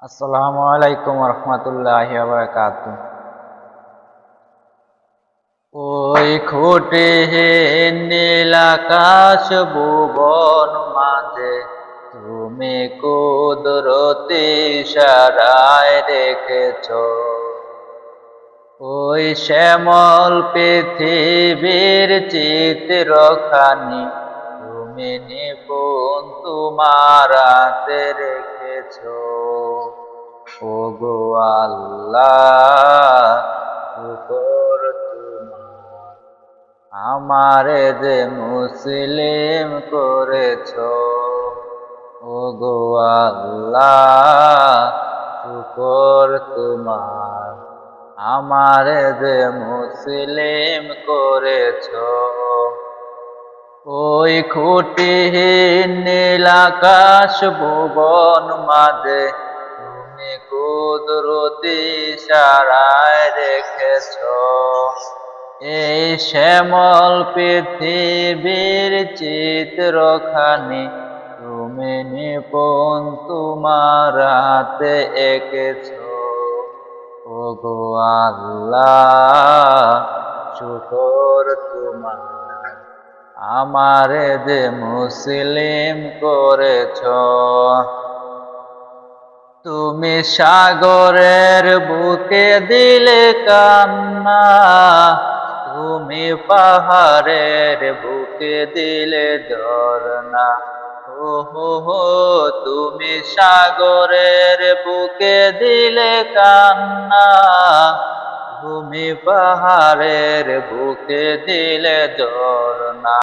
আসসালামু আলাইকুম রহমতুল্লাহি ওয়া বারাকাতুহু। ওই খুঁটিহীন নীল আকাশ ভুবন মাঝে তুমি কুদরতি ইশারায় রেখেছ। ওই শ্যামল পৃথিবীর চিত্রখানি তুমি নিপুণ তোমার হাতে রেখেছ। ওগো আল্লাহ, শুকর তোমার, আমারে যে মুসলিম করেছ। ওগো আল্লাহ, শুকর তোমার, আমারে যে মুসলিম করেছ। ওই খুঁটিহীন নীল আকাশ ভুবন মাঝে তুমি কুদরতি ইশারায় রেখেছ। এই শ্যামল পৃথিবীর চিত্রখানি তুমি নিপুণ তোমার হাতে এঁকেছ। ওগো আল্লাহ, শুকর তোমার, আমারে যে মুসলিম করেছ। তুমি সাগরের বুকে দিলে কান্না, তুমি পাহাড়ের বুকে দিলে ঝরনা। ও হো হো, তুমি সাগরের বুকে দিলে কান্না, তুমি পাহাড়ের বুকে দিলে ঝরনা।